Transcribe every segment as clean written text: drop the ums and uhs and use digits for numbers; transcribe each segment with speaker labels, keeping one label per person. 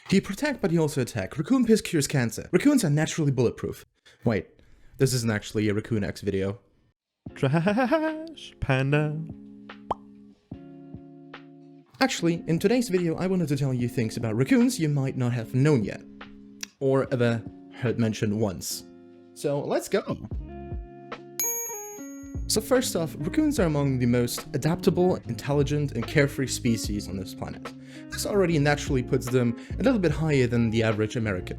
Speaker 1: He protect, but he also attack. Raccoon piss cures cancer. Raccoons are naturally bulletproof. Wait, this isn't actually a Raccoon X video.
Speaker 2: Traaaashpanda.
Speaker 1: Actually, in today's video, I wanted to tell you things about raccoons you might not have known yet, or ever heard mentioned once. So let's go! So first off, raccoons are among the most adaptable, intelligent, and carefree species on this planet. This already naturally puts them a little bit higher than the average American.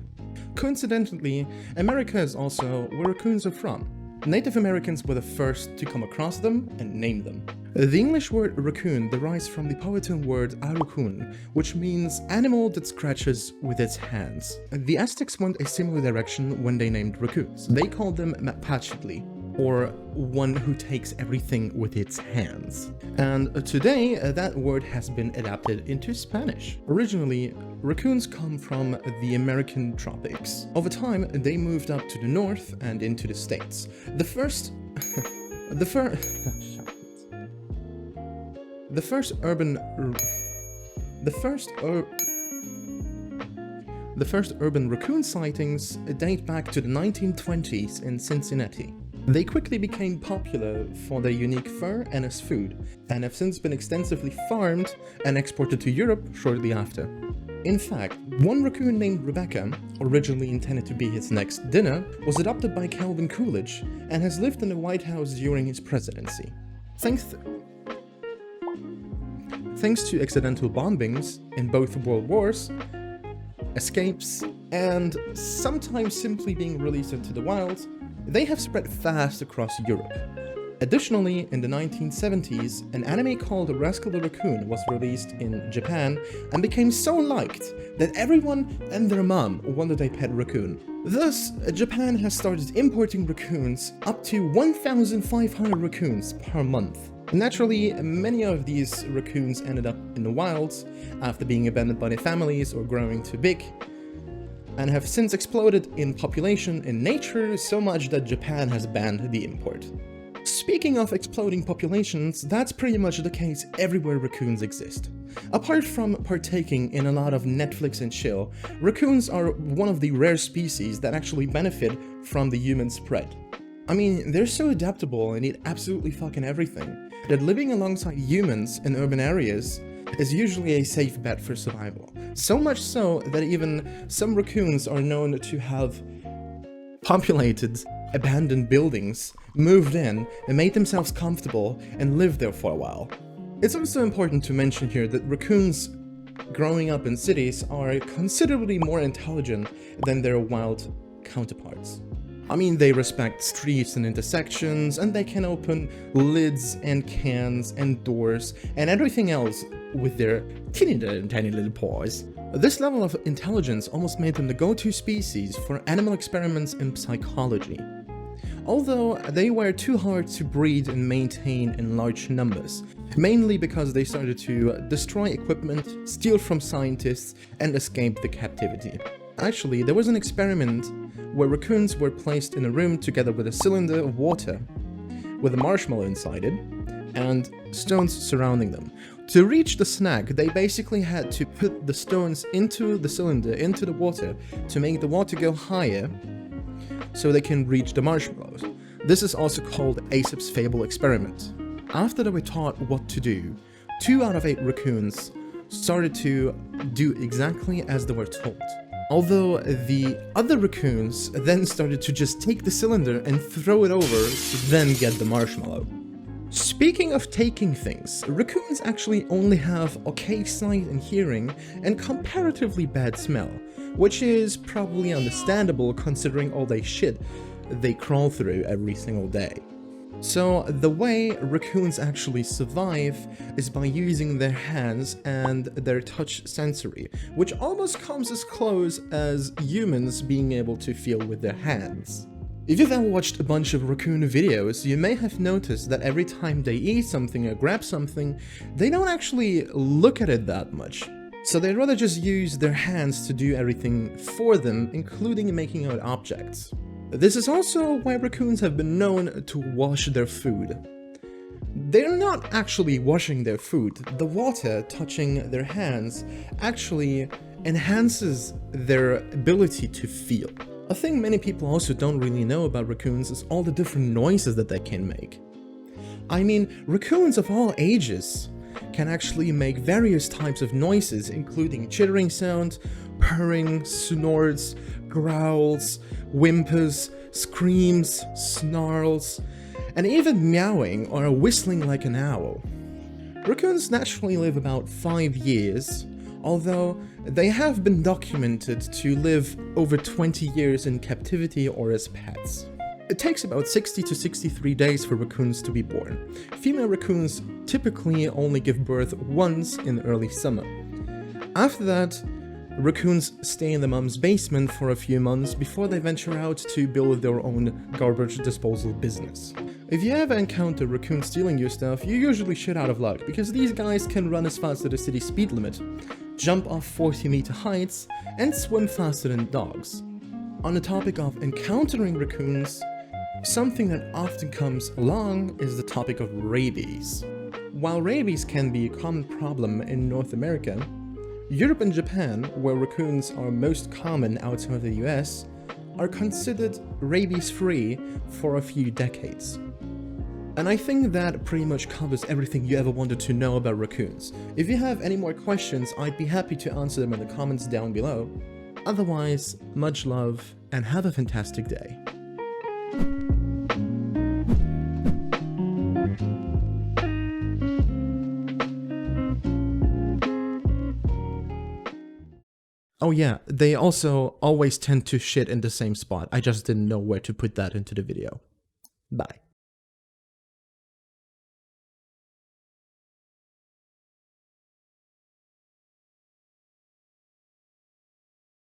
Speaker 1: Coincidentally, America is also where raccoons are from. Native Americans were the first to come across them and name them. The English word raccoon derives from the Powhatan word Raccoon, which means animal that scratches with its hands. The Aztecs went a similar direction when they named raccoons. They called them Mapachitli, or one who takes everything with its hands. And today, that word has been adapted into Spanish. Originally, raccoons come from the American tropics. Over time, they moved up to the north and into the States. The first urban raccoon sightings date back to the 1920s in Cincinnati. They quickly became popular for their unique fur and as food, and have since been extensively farmed and exported to Europe shortly after. In fact, one raccoon named Rebecca, originally intended to be his next dinner, was adopted by Calvin Coolidge and has lived in the White House during his presidency. Thanks to accidental bombings in both world wars, escapes, and sometimes simply being released into the wild, they have spread fast across Europe. Additionally, in the 1970s, an anime called Rascal the Raccoon was released in Japan and became so liked that everyone and their mom wanted a pet raccoon. Thus, Japan has started importing raccoons, up to 1,500 raccoons per month. Naturally, many of these raccoons ended up in the wilds after being abandoned by their families or growing too big, and have since exploded in population in nature so much that Japan has banned the import. Speaking of exploding populations, that's pretty much the case everywhere raccoons exist. Apart from partaking in a lot of Netflix and chill, raccoons are one of the rare species that actually benefit from the human spread. I mean, they're so adaptable and eat absolutely fucking everything that living alongside humans in urban areas is usually a safe bet for survival. So much so that even some raccoons are known to have populated abandoned buildings, moved in, and made themselves comfortable and lived there for a while. It's also important to mention here that raccoons growing up in cities are considerably more intelligent than their wild counterparts. I mean, they respect streets and intersections, and they can open lids and cans and doors and everything else with their tiny little paws. This level of intelligence almost made them the go-to species for animal experiments in psychology. Although they were too hard to breed and maintain in large numbers, mainly because they started to destroy equipment, steal from scientists, and escape the captivity. Actually, there was an experiment where raccoons were placed in a room together with a cylinder of water with a marshmallow inside it and stones surrounding them. To reach the snack, they basically had to put the stones into the cylinder, into the water, to make the water go higher so they can reach the marshmallows. This is also called Aesop's Fable experiment. After they were taught what to do, 2 out of 8 raccoons started to do exactly as they were told. Although the other raccoons then started to just take the cylinder and throw it over to then get the marshmallow. Speaking of taking things, raccoons actually only have okay sight and hearing and comparatively bad smell, which is probably understandable considering all the shit they crawl through every single day. So the way raccoons actually survive is by using their hands and their touch sensory, which almost comes as close as humans being able to feel with their hands. If you've ever watched a bunch of raccoon videos, you may have noticed that every time they eat something or grab something, they don't actually look at it that much. So they'd rather just use their hands to do everything for them, including making out objects. This is also why raccoons have been known to wash their food. They're not actually washing their food. The water touching their hands actually enhances their ability to feel. A thing many people also don't really know about raccoons is all the different noises that they can make. I mean, raccoons of all ages can actually make various types of noises, including chittering sound, purring, snorts, growls, whimpers, screams, snarls, and even meowing or whistling like an owl. Raccoons naturally live about 5 years, although they have been documented to live over 20 years in captivity or as pets. It takes about 60 to 63 days for raccoons to be born. Female raccoons typically only give birth once in early summer. After that, raccoons stay in the mom's basement for a few months before they venture out to build their own garbage disposal business. If you ever encounter raccoons stealing your stuff, you're usually shit out of luck, because these guys can run as fast as the city speed limit, jump off 40-meter heights, and swim faster than dogs. On the topic of encountering raccoons, something that often comes along is the topic of rabies. While rabies can be a common problem in North America, Europe and Japan, where raccoons are most common outside the US, are considered rabies-free for a few decades. And I think that pretty much covers everything you ever wanted to know about raccoons. If you have any more questions, I'd be happy to answer them in the comments down below. Otherwise, much love and have a fantastic day. Oh yeah, they also always tend to shit in the same spot. I just didn't know where to put that into the video. Bye.